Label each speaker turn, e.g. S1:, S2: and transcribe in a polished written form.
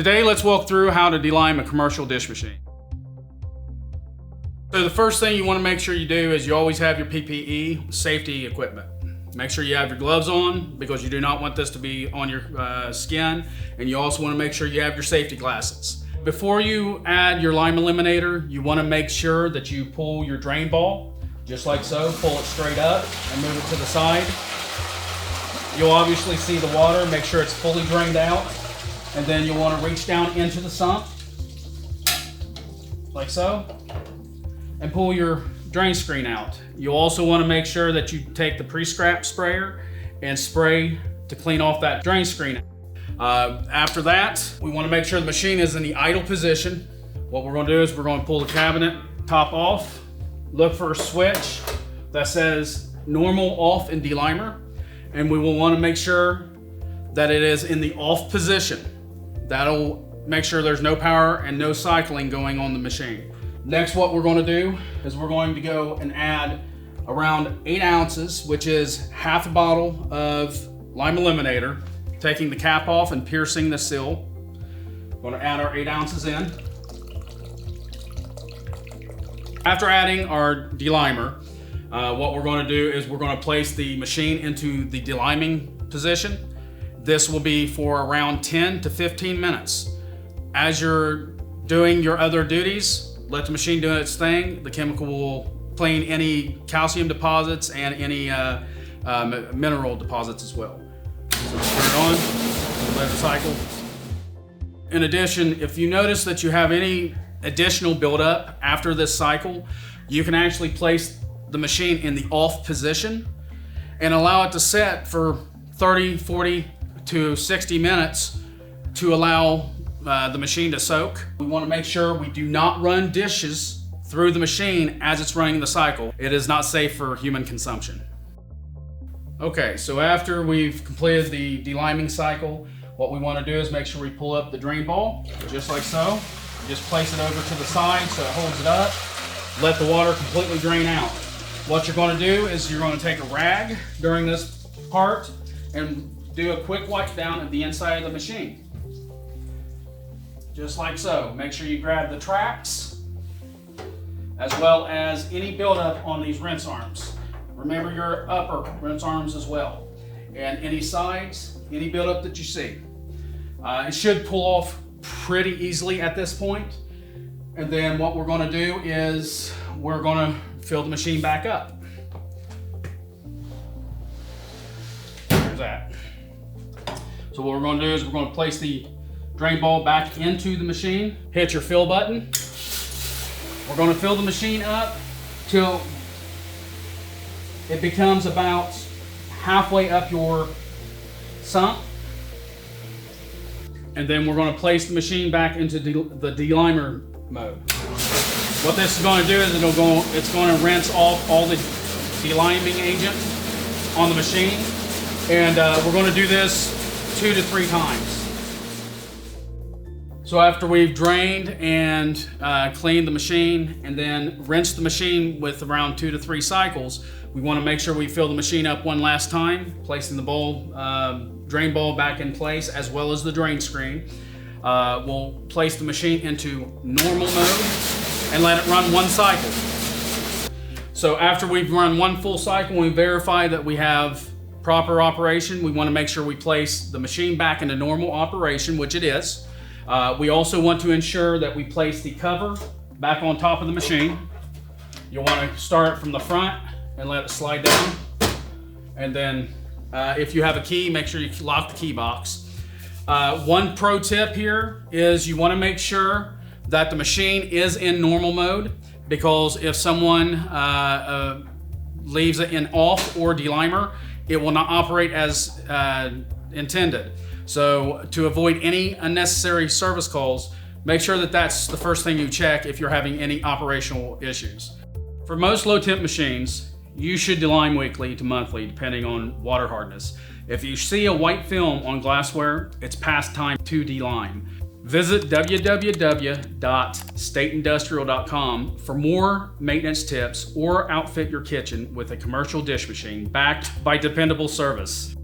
S1: Today, let's walk through how to delime a commercial dish machine. So the first thing you want to make sure you do is you always have your PPE, safety equipment. Make sure you have your gloves on because you do not want this to be on your skin, and you also want to make sure you have your safety glasses. Before you add your lime eliminator, you want to make sure that you pull your drain ball, just like so. Pull it straight up and move it to the side. You'll obviously see the water, make sure it's fully drained out, and then you'll want to reach down into the sump, like so, and pull your drain screen out. You'll also want to make sure that you take the pre-scrap sprayer and spray to clean off that drain screen. After that, we want to make sure the machine is in the idle position. What we're going to do is we're going to pull the cabinet top off, look for a switch that says normal off in Delimer, and we will want to make sure that it is in the off position. That'll make sure there's no power and no cycling going on the machine. Next, what we're going to do is we're going to go and add around 8 ounces, which is half a bottle of lime eliminator, taking the cap off and piercing the seal. We're going to add our 8 ounces in. After adding our delimer, what we're going to do is we're going to place the machine into the deliming position. This will be for around 10 to 15 minutes. As you're doing your other duties, let the machine do its thing. The chemical will clean any calcium deposits and any mineral deposits as well. So turn it on, let it cycle. In addition, if you notice that you have any additional buildup after this cycle, you can actually place the machine in the off position and allow it to set for 30, 40 to 60 minutes to allow the machine to soak. We want to make sure we do not run dishes through the machine as it's running the cycle. It is not safe for human consumption. Okay, so after we've completed the deliming cycle, what we want to do is make sure we pull up the drain ball, just like so. Just place it over to the side so it holds it up. Let the water completely drain out. What you're going to do is you're going to take a rag during this part and do a quick wipe down of the inside of the machine. Just like so. Make sure you grab the tracks as well as any buildup on these rinse arms. Remember your upper rinse arms as well. And any sides, any buildup that you see. It should pull off pretty easily at this point. And then what we're going to do is we're going to fill the machine back up. There's that. So what we're going to do is we're going to place the drain ball back into the machine. Hit your fill button. We're going to fill the machine up till it becomes about halfway up your sump. And then we're going to place the machine back into the delimer mode. What this is going to do is it's going to rinse off all the deliming agent on the machine. And we're going to do this 2 to 3 times. So after we've drained and cleaned the machine and then rinsed the machine with around 2 to 3 cycles, we want to make sure we fill the machine up one last time, placing the drain ball back in place as well as the drain screen. We'll place the machine into normal mode and let it run one cycle. So after we've run one full cycle, we verify that we have proper operation. We want to make sure we place the machine back into normal operation, which it is. We also want to ensure that we place the cover back on top of the machine. You'll want to start from the front and let it slide down. And then if you have a key, make sure you lock the key box. One pro tip here is you want to make sure that the machine is in normal mode, because if someone leaves it in off or delimer, it will not operate as intended. So to avoid any unnecessary service calls, make sure that that's the first thing you check if you're having any operational issues. For most low temp machines, you should delime weekly to monthly depending on water hardness. If you see a white film on glassware, it's past time to delime. Visit www.stateindustrial.com for more maintenance tips or outfit your kitchen with a commercial dish machine backed by dependable service.